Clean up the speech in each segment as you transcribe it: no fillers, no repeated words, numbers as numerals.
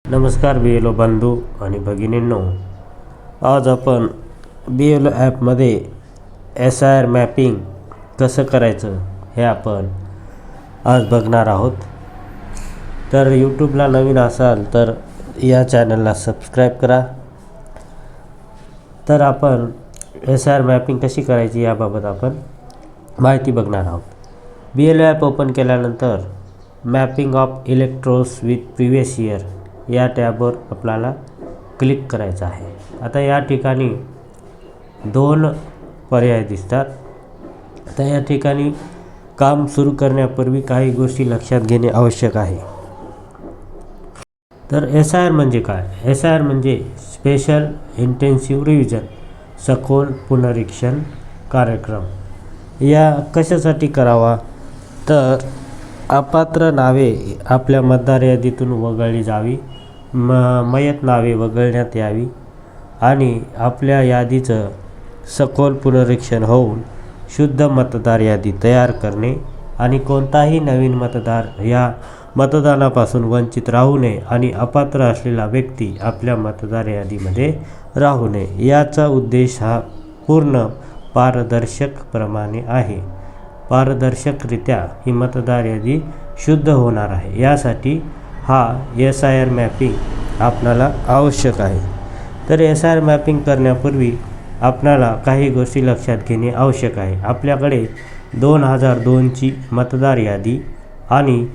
नमस्कार BLO बंधू आणि भगिनींनो, आज आपण BLO ॲपमध्ये SIR मॅपिंग कसं करायचं हे आपण आज बघणार आहोत। तर यूट्यूबला नवीन असाल तर या चॅनलला सबस्क्राईब करा। तर आपण SIR मॅपिंग कशी करायची याबाबत आपण माहिती बघणार आहोत। BLO ॲप ओपन केल्यानंतर mapping of electrodes with previous year या टॅबवर आपल्याला क्लिक करायचं आहे। आता या ठिकाणी दोन पर्याय दिसतात। आता या ठिकाणी काम सुरू करण्यापूर्वी काही गोष्टी लक्षात घेणे आवश्यक आहे। तर SIR म्हणजे काय? SIR म्हणजे स्पेशल इंटेन्सिव्ह रिव्हिजन, सखोल पुनरीक्षण कार्यक्रम। या कशासाठी करावा? तर अपात्र नावे आपल्या मतदार यादीतून वगळली जावी, मयत नावे वगळण्यात यावी आणि आपल्या यादीचं सखोल पुनरीक्षण होऊन शुद्ध मतदार यादी तयार करणे आणि कोणताही नवीन मतदार या मतदानापासून वंचित राहू नये आणि अपात्र असलेला व्यक्ती आपल्या मतदार यादीमध्ये राहू नये याचा उद्देश हा पूर्ण पारदर्शकप्रमाणे आहे। पारदर्शकरित्या ही मतदार यादी शुद्ध होणार आहे, यासाठी हा SIR मॅपिंग आपल्याला आवश्यक आहे। तर SIR मॅपिंग करण्यापूर्वी आपल्याला काही गोष्टी लक्षात घेणे आवश्यक आहे। आपल्याकडे 2002ची मतदार यादी आणि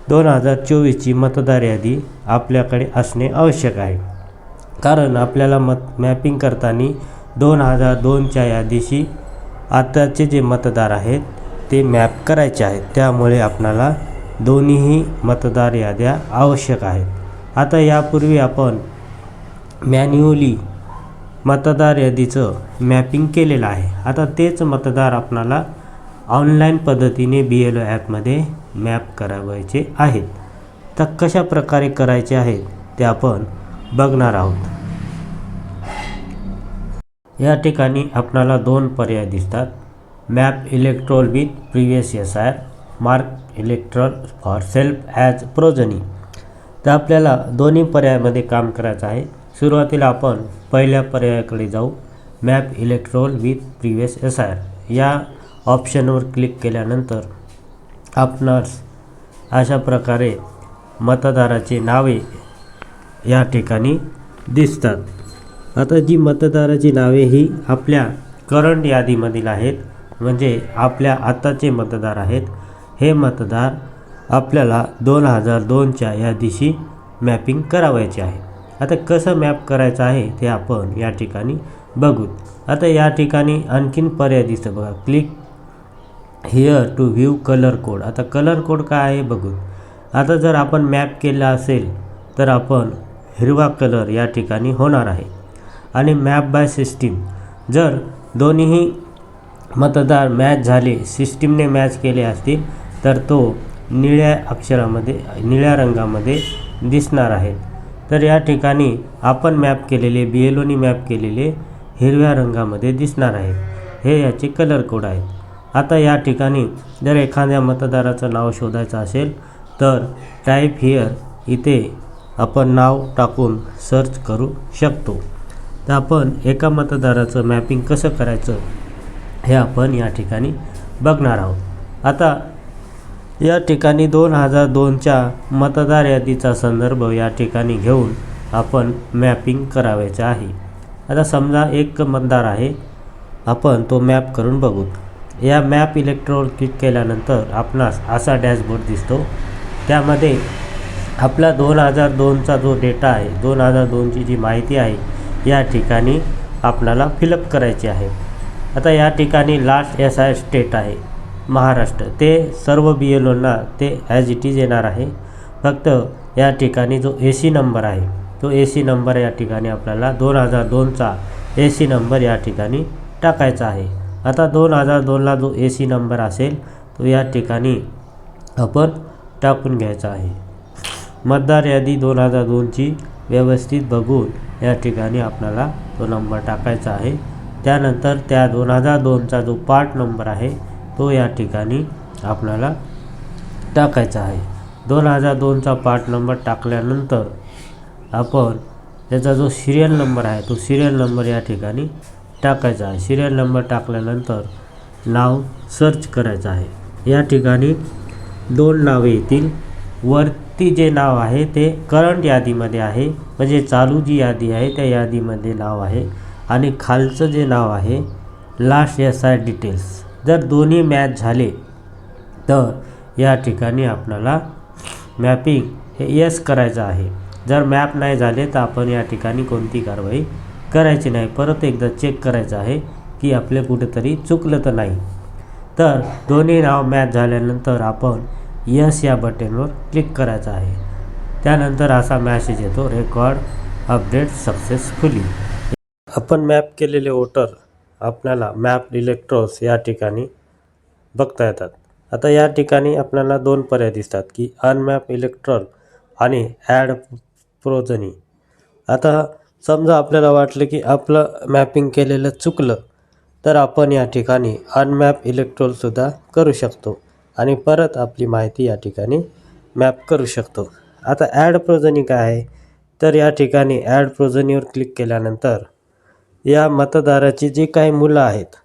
2024ची मतदार यादी आपल्याकडे असणे आवश्यक आहे, कारण आपल्याला मॅपिंग करताना 2002च्या यादीशी आताचे जे मतदार आहेत ते मॅप करायचे आहेत। त्यामुळे आपल्याला दोन्हीही मतदार याद्या आवश्यक आहेत। आता यापूर्वी आपण मॅन्युअली मतदार यादीचं मॅपिंग केलेलं आहे। आता तेच मतदार आपल्याला ऑनलाईन पद्धतीने BLO ॲपमध्ये मॅप करावायचे आहेत। तर कशा प्रकारे करायचे आहेत ते आपण बघणार आहोत। या ठिकाणी आपल्याला दोन पर्याय दिसतात, map electoral with previous SIR, mark electoral for self as progeny. तर आपल्याला दोन्ही पर्यायामध्ये काम करायचं आहे। सुरुवातीला आपण पहिल्या पर्यायाकडे जाऊ, map electoral with previous SIR या ऑप्शनवर क्लिक केल्यानंतर आपणास अशा प्रकारे मतदाराचे नावे या ठिकाणी दिसतात। आता जी मतदाराची नावे ही आपल्या करंट यादीमधील आहेत, म्हणजे आपल्या आताचे मतदार आहेत, हे मतदार आपल्याला 2002च्या यादीशी मॅपिंग करावायचे आहे। आता कसं मॅप करायचं आहे ते आपण या ठिकाणी बघू। आता या ठिकाणी आणखीन पर्याय दिसतं बघा, click here to view colour code. आता कलर कोड काय आहे बघू। आता जर आपण मॅप केला असेल तर आपण हिरवा कलर या ठिकाणी होणार आहे आणि मॅप बाय सिस्टीम, जर दोन्हीही मतदार मॅच झाले, सिस्टीमने मॅच केले असतील तर तो निळ्या रंगामध्ये दिसणार आहेत। तर या ठिकाणी आपण मॅप केलेले BLOनी मॅप केलेले हिरव्या रंगामध्ये दिसणार आहेत। हे याचे कलर कोड आहेत। आता या ठिकाणी जर एखाद्या मतदाराचं नाव शोधायचं असेल तर टाईप हिअर इथे आपण नाव टाकून सर्च करू शकतो। तर आपण एका मतदाराचं मॅपिंग कसं करायचं हे आपण या ठिकाणी बघणार आहोत। आता या ठिकाणी 2002च्या मतदार यादीचा संदर्भ या ठिकाणी घेऊन आपण मॅपिंग करावायचं आहे। आता समजा एक मतदार आहे, आपण तो मॅप करून बघू। या मॅप इलेक्ट्रोल क्लिक केल्यानंतर आपणास असा डॅशबोर्ड दिसतो। त्यामध्ये आपला 2002चा जो डेटा आहे, 2002ची जी माहिती आहे या ठिकाणी आपल्याला फिलअप करायची आहे। आता या ठिकाणी लास्ट SIR स्टेट आहे महाराष्ट्र, ते सर्व BLOना ते ॲज इट इज येणार आहे। फक्त या ठिकाणी जो AC नंबर आहे तो AC नंबर या ठिकाणी आपल्याला 2002चा AC नंबर या ठिकाणी टाकायचा आहे। आता 2002ला जो AC नंबर असेल तो या ठिकाणी आपण टाकून घ्यायचा आहे। मतदार यादी 2002ची व्यवस्थित बघून या ठिकाणी आपल्याला तो नंबर टाकायचा आहे। त्यानंतर त्या 2002चा जो पार्ट नंबर आहे तो या ठिकाणी आपल्याला टाकायचा आहे। 2002चा पार्ट नंबर टाकल्यानंतर आपण त्याचा जो सिरियल नंबर आहे तो सिरियल नंबर या ठिकाणी टाकायचा आहे. सिरियल नंबर टाकल्यानंतर नाव सर्च करायचं आहे. या ठिकाणी 2 नावे येतील. वरती जे नाव आहे ते करंट यादीमध्ये आहे, म्हणजे चालू जी यादी आहे त्या यादीमध्ये नाव आहे, आणि खालचं जे नाव आहे लास्ट SI डिटेल्स. जर दोन्ही मॅच झाले तर या ठिकाणी आपल्याला मॅपिंग हे यस करायचं आहे. जर मॅप नाही झाले तर आपण या ठिकाणी कोणती कारवाई करायची नाही. परत एकदा चेक करायचं आहे की आपले कुठेतरी चुकलं तर नाही. तर दोन्ही नाव मॅच झाल्यानंतर आपण यस या बटनवर क्लिक करायचं आहे. त्यानंतर असा मॅसेज येतो, रेकॉर्ड अपडेट सक्सेसफुली. आपण मॅप केलेले वोटर आपल्याला मॅप इलेक्ट्रोल्स या ठिकाणी बघता येतात. आता या ठिकाणी आपल्याला 2 पर्याय दिसतात की अनमॅप इलेक्ट्रॉल आणि ॲड प्रोजनी. आता समजा आपल्याला वाटलं की आपलं मॅपिंग केलेलं चुकलं तर आपण या ठिकाणी अनमॅप इलेक्ट्रोलसुद्धा करू शकतो आणि परत आपली माहिती या ठिकाणी मॅप करू शकतो. आता ॲड प्रोजनी काय आहे, तर या ठिकाणी ॲड प्रोजनीवर क्लिक केल्यानंतर या मतदाराची जी काही मुलं आहेत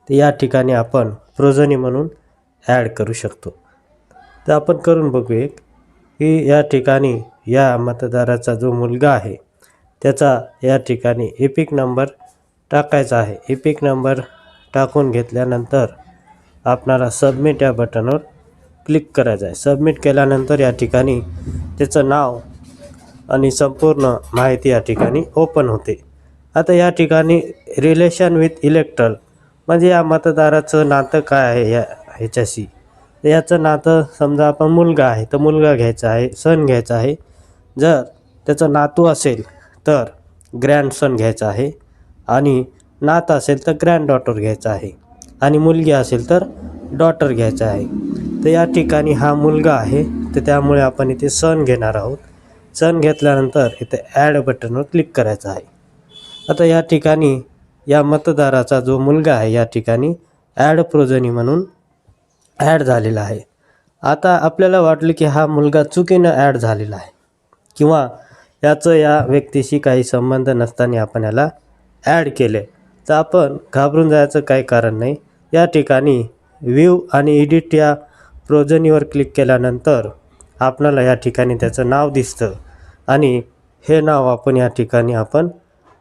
ते या ठिकाणी आपण प्रोजनी म्हणून ॲड करू शकतो. तर आपण करून बघूया की या ठिकाणी या मतदाराचा जो मुलगा आहे त्याचा या ठिकाणी एपिक नंबर टाकायचा आहे. एपिक नंबर टाकून घेतल्यानंतर आपल्याला सबमिट या बटनवर क्लिक करायचं आहे. सबमिट केल्यानंतर या ठिकाणी त्याचं नाव आणि संपूर्ण माहिती या ठिकाणी ओपन होते. आता या ठिकाणी रिलेशन विथ इलेक्ट्रल म्हणजे या मतदाराचं नातं काय आहे ह्याच्याशी. याचं नातं समजा आपण मुलगा आहे तर मुलगा घ्यायचा आहे, सन घ्यायचा आहे. जर त्याचं नातू असेल तर ग्रँडसन घ्यायचा आहे, आणि नात असेल तर ग्रँड डॉटर घ्यायचा आहे, आणि मुलगी असेल तर डॉटर घ्यायचा आहे. तर या ठिकाणी हा मुलगा आहे तर त्यामुळे आपण इथे सन घेणार आहोत. सन घेतल्यानंतर इथे ॲड बटनवर क्लिक करायचं आहे. आता या ठिकाणी या मतदाराचा जो मुलगा आहे या ठिकाणी ॲड प्रोजनी म्हणून ॲड झालेला आहे. आता आपल्याला वाटलं की हा मुलगा चुकीनं ॲड झालेला आहे किंवा याचं या व्यक्तीशी काही संबंध नसताना आपण याला ॲड केले, तर आपण घाबरून जायचं काही कारण नाही. या ठिकाणी व्ह्यू आणि एडिट या प्रोजनीवर क्लिक केल्यानंतर आपल्याला या ठिकाणी त्याचं नाव दिसतं, आणि हे नाव आपण या ठिकाणी आपण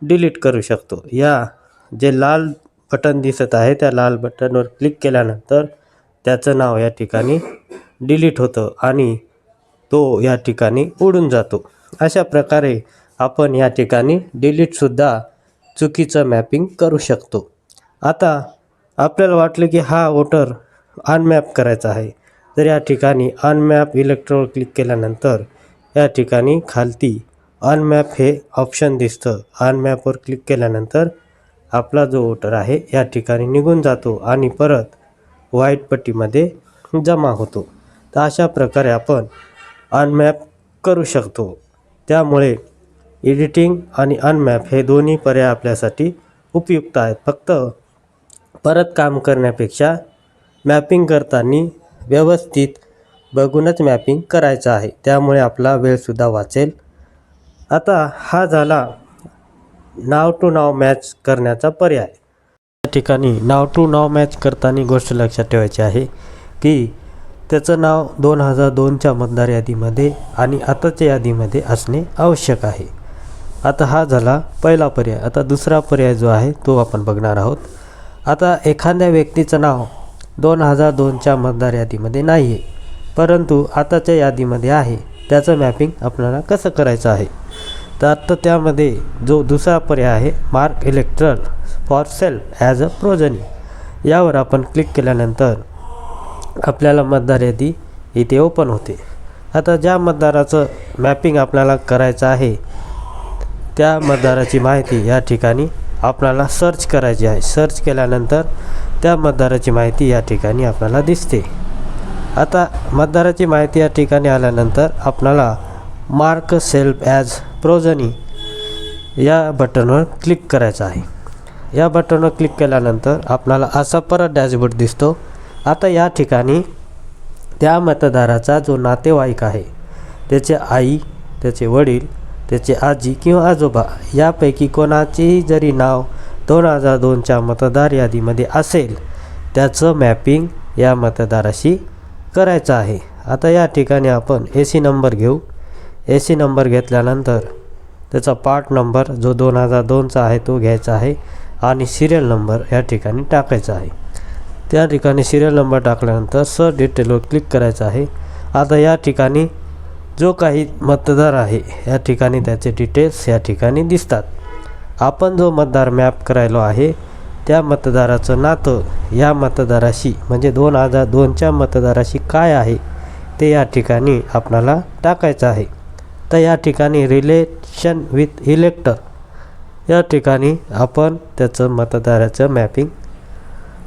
डिलीट करू शकतो. या जे लाल बटन दिसत आहे त्या लाल बटनवर क्लिक केल्यानंतर त्याचं नाव या ठिकाणी डिलीट होतं आणि तो या ठिकाणी उडून जातो. अशा प्रकारे आपण या ठिकाणी डिलीटसुद्धा चुकीचं मॅपिंग करू शकतो. आता आपल्याला वाटलं की हा वोटर अनमॅप करायचा आहे, तर या ठिकाणी अनमॅप इलेक्ट्रोल क्लिक केल्यानंतर या ठिकाणी खालती अनमॅप हे ऑप्शन दिसतं. अनमॅपवर क्लिक केल्यानंतर आपला जो वोटर आहे या ठिकाणी निघून जातो आणि परत व्हाईट पट्टीमध्ये जमा होतो. तर अशा प्रकारे आपण अनमॅप करू शकतो. त्यामुळे एडिटिंग आणि अनमॅप हे दोन्ही पर्याय आपल्यासाठी उपयुक्त आहेत. फक्त परत काम करण्यापेक्षा मॅपिंग करताना व्यवस्थित बघूनच मॅपिंग करायचं आहे, त्यामुळे आपला वेळसुद्धा वाचेल. आता हा झाला नाव टू नाव मॅच करण्याचा पर्याय. या ठिकाणी नाव टू नाव मॅच करताना गोष्ट लक्षात ठेवायची आहे की त्याचं नाव 2002च्या मतदार यादीमध्ये आणि आताच्या यादीमध्ये असणे आवश्यक आहे. आता हा झाला पहिला पर्याय. आता दुसरा पर्याय जो आहे तो आपण बघणार आहोत. आता एखाद्या व्यक्तीचं नाव 2002च्या मतदार यादीमध्ये नाही आहे, परंतु आताच्या यादीमध्ये आहे. त्याचं मॅपिंग आपल्याला कसं करायचं आहे, तर आता त्यामध्ये जो दुसरा पर्याय आहे mark electoral for self as a progeny, यावर आपण क्लिक केल्यानंतर आपल्याला मतदार यादी इथे ओपन होते. आता ज्या मतदाराचं मॅपिंग आपल्याला करायचं आहे त्या मतदाराची माहिती या ठिकाणी आपल्याला सर्च करायची आहे. सर्च केल्यानंतर त्या मतदाराची माहिती या ठिकाणी आपल्याला दिसते. आता मतदाराची माहिती या ठिकाणी आल्यानंतर आपल्याला मार्क सेल्फ ॲज प्रोजनी या बटनवर क्लिक करायचं आहे. या बटनवर क्लिक केल्यानंतर आपल्याला असा परत डॅशबोर्ड दिसतो. आता या ठिकाणी त्या मतदाराचा जो नातेवाईक आहे, त्याचे आई, त्याचे वडील, त्याचे आजी किंवा आजोबा यापैकी कोणाचेही जरी नाव 2002च्या मतदार यादीमध्ये असेल त्याचं मॅपिंग या मतदाराशी करायचं आहे. आता या ठिकाणी आपण AC नंबर घेऊ. AC नंबर घेतल्यानंतर त्याचा पार्ट नंबर जो 2002चा आहे तो घ्यायचा आहे आणि सिरियल नंबर या ठिकाणी टाकायचा आहे. त्या ठिकाणी सिरियल नंबर टाकल्यानंतर सर्च डिटेलवर क्लिक करायचं आहे. आता या ठिकाणी जो काही मतदार आहे या ठिकाणी त्याचे डिटेल्स या ठिकाणी दिसतात. आपण जो मतदार मॅप करायलो आहे त्या मतदाराचं नातं या मतदाराशी म्हणजे 2002च्या मतदाराशी काय आहे ते या ठिकाणी आपल्याला टाकायचं आहे. तर या ठिकाणी रिलेशन विथ इलेक्टर या ठिकाणी आपण त्याचं मतदाराचं मॅपिंग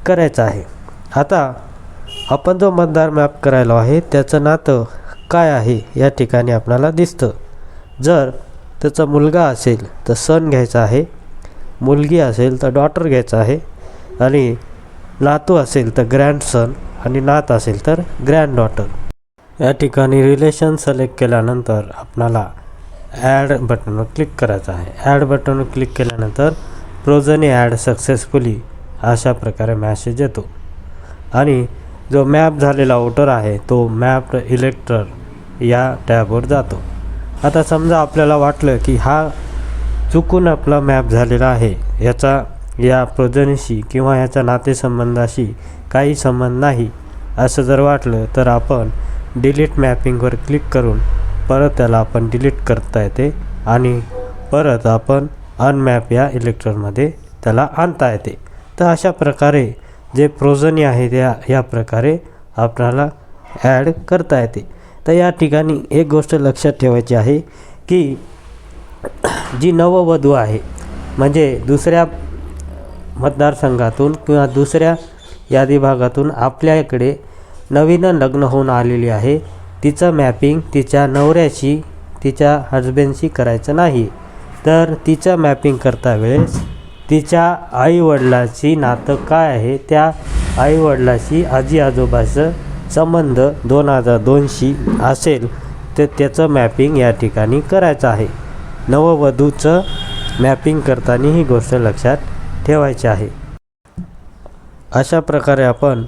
करायचं आहे. आता आपण जो मतदार मॅप करायला आहे त्याचं नातं काय आहे या ठिकाणी आपल्याला दिसतं. जर त्याचा मुलगा असेल तर सन घ्यायचा आहे, मुलगी असेल तर डॉटर घ्यायचा आहे आणि नातू असेल तर ग्रँडसन आणि नात असेल तर ग्रँड डॉटर. या ठिकाणी रिलेशन सिलेक्ट केल्यानंतर आपल्याला ॲड बटनवर क्लिक करायचं आहे. ॲड बटनवर क्लिक केल्यानंतर प्रोजनी ॲड सक्सेसफुली अशा प्रकारे मॅसेज येतो आणि जो मॅप झालेला वोटर आहे तो मॅप्ड इलेक्टर या टॅबवर जातो. आता समजा आपल्याला वाटलं की हा चुकून आपला मॅप झालेला आहे, याचा या प्रोजनीशी किंवा याच्या नातेसंबंधाशी काही संबंध नाही असं जर वाटलं तर आपण डिलीट मॅपिंगवर क्लिक करून परत त्याला आपण डिलीट करता येते आणि परत आपण अनमॅप या इलेक्टरमध्ये त्याला आणता येते. तर अशा प्रकारे जे प्रोजनी आहे त्या या प्रकारे आपल्याला ॲड करता येते. तर या ठिकाणी एक गोष्ट लक्षात ठेवायची आहे की जी नववधू आहे म्हणजे दुसऱ्या मतदारसंघातून किंवा दुसऱ्या यादी भागातून आपल्याकडे नवीन लग्न होऊन आलेली आहे, तिचं मॅपिंग तिच्या नवऱ्याशी तिच्या हजबंडशी करायचं नाही. तर तिचं मॅपिंग करता वेळेस तिच्या आईवडिलाची नातं काय आहे, त्या आईवडिलाशी आजी आजोबाचं संबंध 2002शी असेल तर त्याचं मॅपिंग या ठिकाणी करायचं आहे. नववधूचं मॅपिंग करताना ही गोष्ट लक्षात ठेवायची आहे. अशा प्रकारे आपण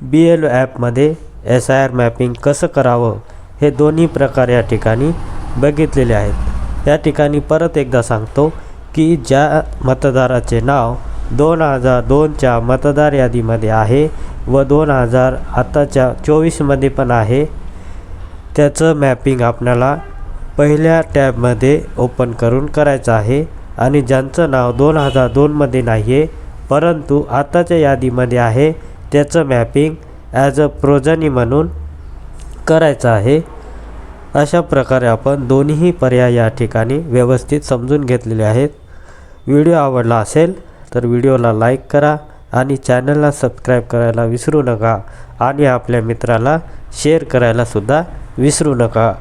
BLO ॲपमध्ये SIR मॅपिंग कसं करावं हे दोन्ही प्रकार या ठिकाणी बघितलेले आहेत. या ठिकाणी परत एकदा सांगतो की ज्या मतदाराचे नाव 2002च्या मतदार यादीमध्ये आहे व 2024मध्ये पण आहे त्याचं मॅपिंग आपल्याला पहिल्या टॅबमध्ये ओपन करून करायचं आहे. आणि ज्यांचं नाव 2002मध्ये नाही आहे परंतु आताच्या यादीमध्ये आहे त्याचं मॅपिंग ॲज अ प्रोजनी म्हणून करायचं आहे. अशा प्रकारे आपण दोन्ही पर्याय या ठिकाणी व्यवस्थित समजून घेतलेले आहेत. व्हिडिओ आवडला असेल तर व्हिडिओला लाईक करा आणि चॅनलला सबस्क्राईब करायला विसरू नका आणि आपल्या मित्राला शेअर करायला सुद्धा विसरू नका.